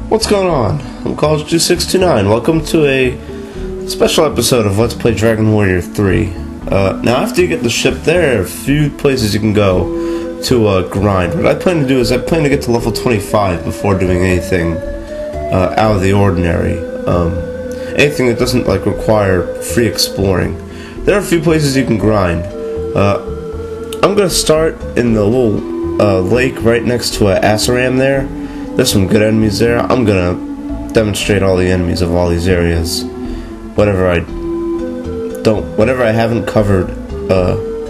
What's going on? I'm College2629. Welcome to a special episode of Let's Play Dragon Warrior 3. Now, after you get the ship, there are a few places you can go to grind. What I plan to do is I plan to get to level 25 before doing anything out of the ordinary. Anything that doesn't require free exploring. There are a few places you can grind. I'm gonna start in the little lake right next to Assaram there. There's some good enemies there. I'm gonna demonstrate all the enemies of all these areas. Whatever I haven't covered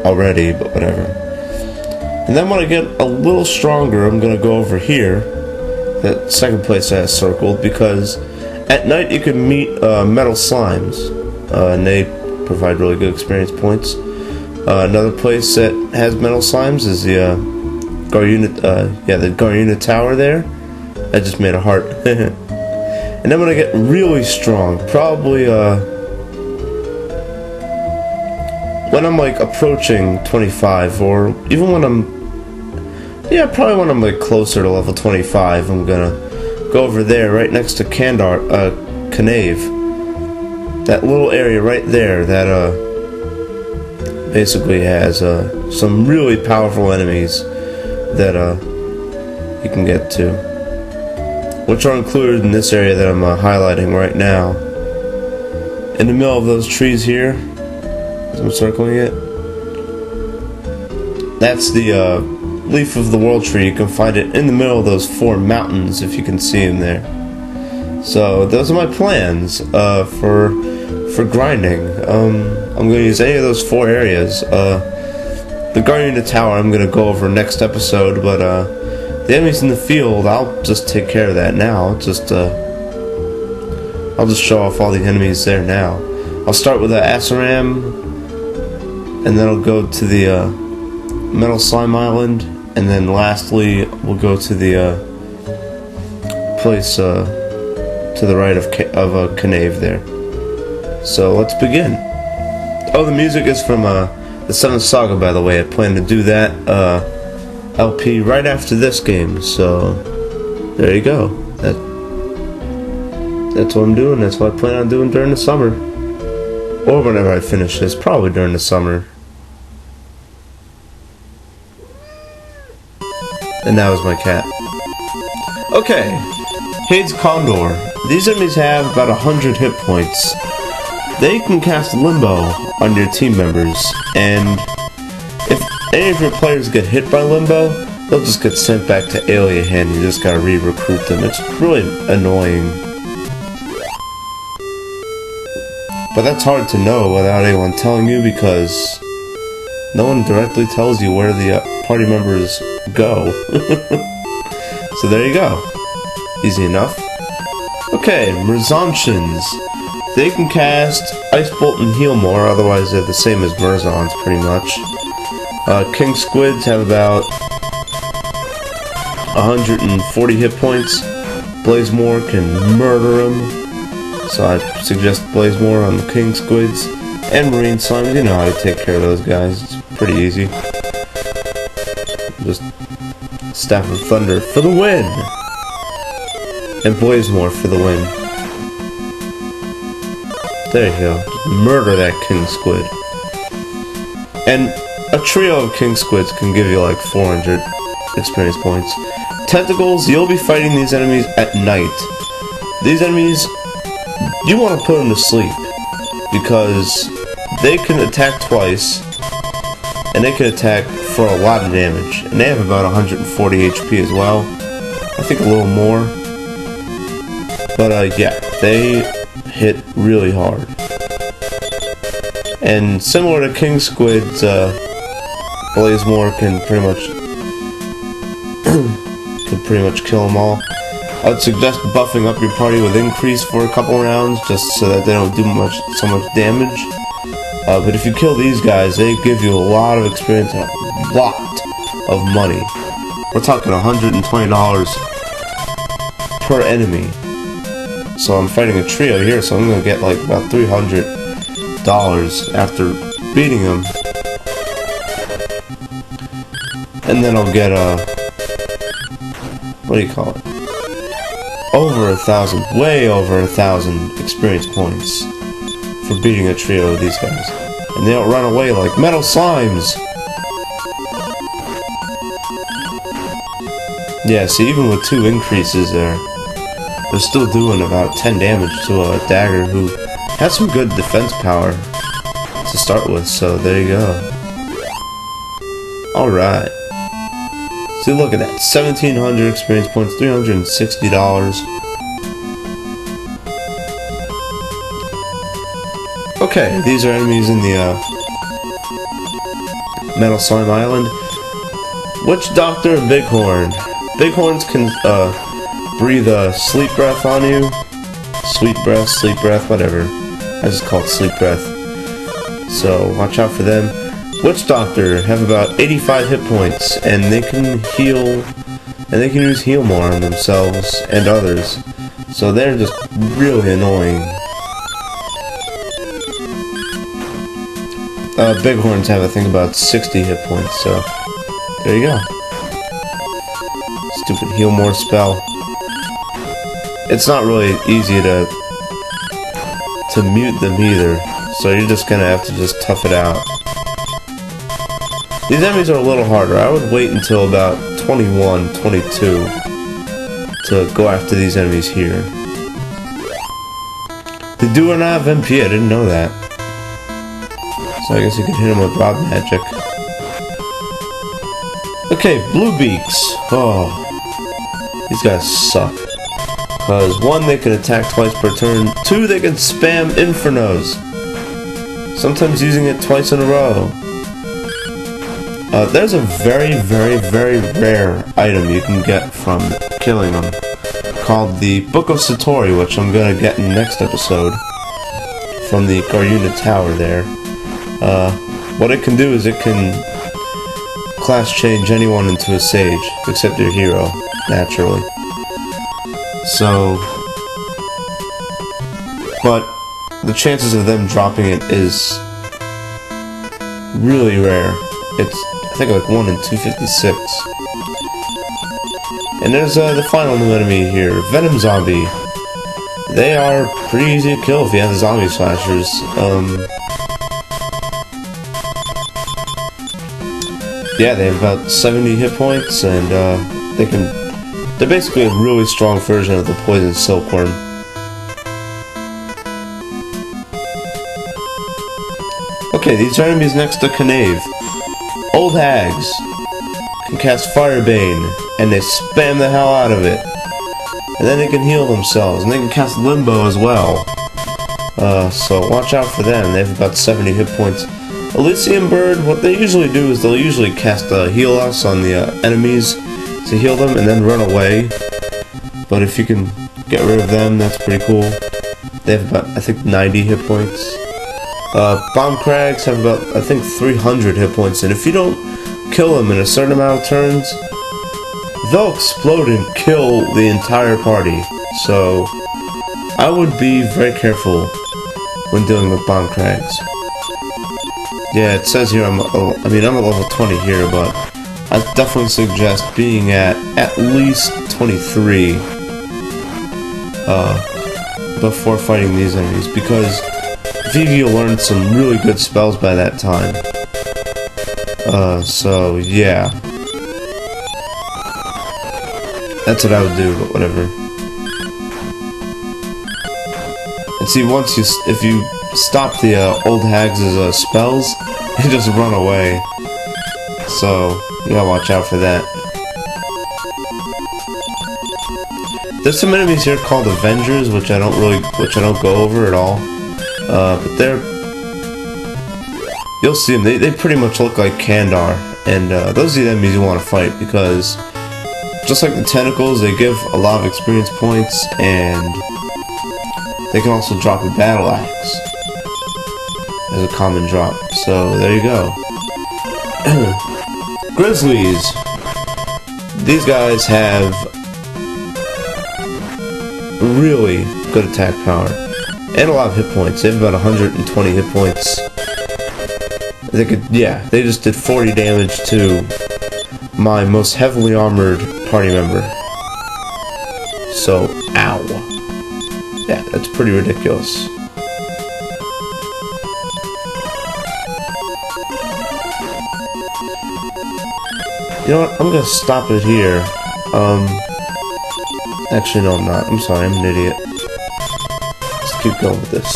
already, but whatever. And then when I get a little stronger, I'm gonna go over here, that second place I have circled, because at night you can meet metal slimes, and they provide really good experience points. Another place that has metal slimes is the Garuna Tower there. I just made a heart. And then when I get really strong, probably when I'm approaching 25, or even when probably when I'm closer to level 25, I'm gonna go over there right next to Kanave. That little area right there that basically has some really powerful enemies that you can get to, which are included in this area that I'm highlighting right now. In the middle of those trees here, as I'm circling it, that's the leaf of the world tree. You can find it in the middle of those 4 mountains if you can see them there. So those are my plans for grinding. I'm going to use any of those 4 areas. The Garuna Tower I'm going to go over next episode, but the enemies in the field, I'll just take care of that now. I'll just show off all the enemies there now. I'll start with Assaram, and then I'll go to the Metal Slime Island, and then lastly we'll go to the place to the right of Kanave there. So let's begin. Oh, the music is from the 7th Saga, by the way. I plan to do that LP right after this game, so there you go. That's what I'm doing. That's what I plan on doing during the summer, or whenever I finish this. Probably during the summer. And that was my cat. Okay, Hades Condor. These enemies have about 100 hit points. They can cast Limbo on your team members, and if any of your players get hit by Limbo, they'll just get sent back to Alien. You just gotta re-recruit them. It's really annoying. But that's hard to know without anyone telling you, because no one directly tells you where the party members go. So there you go. Easy enough. Okay, Merzonchins. They can cast Ice Bolt and Heal more, otherwise they're the same as Merzons, pretty much. King Squids have about 140 hit points. Blazemore can murder them, so I suggest Blazemore on the King Squids. And Marine Slimes, you know how to take care of those guys, it's pretty easy. Just Staff of Thunder for the win! And Blazemore for the win. There you go. Murder that King Squid. And a trio of King Squids can give you 400 experience points. Tentacles, you'll be fighting these enemies at night. These enemies, you want to put them to sleep, because they can attack twice, and they can attack for a lot of damage. And they have about 140 HP as well. I think a little more. But yeah, they hit really hard. And similar to King Squid's, Blazemore can pretty much kill them all. I would suggest buffing up your party with Increase for a couple rounds, just so that they don't do so much damage. But if you kill these guys, they give you a lot of experience and a lot of money. We're talking $120 per enemy. So I'm fighting a trio here, so I'm gonna get about $300 after beating him. And then I'll get what do you call it? over 1,000, way over 1,000 experience points for beating a trio of these guys. And they don't run away like metal slimes! Yeah, see, even with 2 increases there, they're still doing about 10 damage to a dagger who has some good defense power to start with, so there you go. Alright. See, look at that. 1,700 experience points, $360. Okay, these are enemies in the Metal Slime Island. Witch Doctor and Bighorn. Bighorns can breathe a sleep breath on you. Sweet breath, sleep breath, whatever. I just call it sleep breath. So watch out for them. Witch Doctor have about 85 hit points, and they can heal, and they can use heal more on themselves and others. So they're just really annoying. Bighorns have, I think, about 60 hit points, so there you go. Stupid heal more spell. It's not really easy to mute them either, so you're just gonna have to just tough it out. These enemies are a little harder. I would wait until about 21, 22 to go after these enemies here. They do not have MP, I didn't know that. So I guess you can hit them with Rob Magic. Okay, Blue Beaks. Oh, these guys suck. Because 1, they can attack twice per turn. 2, they can spam Infernos. Sometimes using it twice in a row. There's a very, very, very rare item you can get from killing them, called the Book of Satori, which I'm gonna get in the next episode, from the Garuna Tower there. What it can do is it can class change anyone into a sage, except your hero, naturally. So, but the chances of them dropping it is really rare. It's, I think, like 1 in 256. And there's the final new enemy here, Venom Zombie. They are pretty easy to kill if you have the zombie slashers. Yeah, they have about 70 hit points, and they're basically a really strong version of the Poison Silkworm. Okay, these are enemies next to Kanave. Old hags can cast Firebane, and they spam the hell out of it. And then they can heal themselves, and they can cast Limbo as well. So watch out for them. They have about 70 hit points. Elysium Bird, what they usually do is they'll usually cast Heal Us on the enemies to heal them and then run away. But if you can get rid of them, that's pretty cool. They have about, I think, 90 hit points. Bomb Crags have about, I think, 300 hit points, and if you don't kill them in a certain amount of turns, they'll explode and kill the entire party. So I would be very careful when dealing with Bomb Crags. Yeah, it says here I'm at level 20 here, but I definitely suggest being at least 23 before fighting these enemies, because Vivi will learn some really good spells by that time. So yeah, that's what I would do, but whatever. And see, if you stop the old hags' spells, they just run away. So you gotta watch out for that. There's some enemies here called Avengers, which I don't go over at all. But you'll see them. They pretty much look like Kandar, and those are the enemies you want to fight, because just like the tentacles, they give a lot of experience points, and they can also drop a battle axe as a common drop. So there you go. Grizzlies. These guys have really good attack power and a lot of hit points. They have about 120 hit points. They just did 40 damage to my most heavily armored party member. So, ow. Yeah, that's pretty ridiculous. You know what? I'm gonna stop it here. Actually, no, I'm not. I'm sorry, I'm an idiot. Let's keep going with this.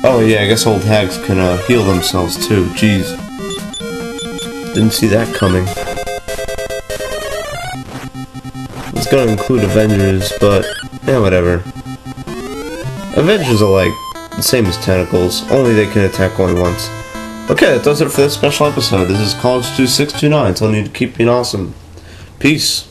Oh, yeah, I guess old hags can heal themselves too. Jeez. Didn't see that coming. It's gonna include Avengers, but yeah, whatever. Avengers are like the same as tentacles, only they can attack only once. Okay, that does it for this special episode. This is College 2629, telling you to keep being awesome. Peace.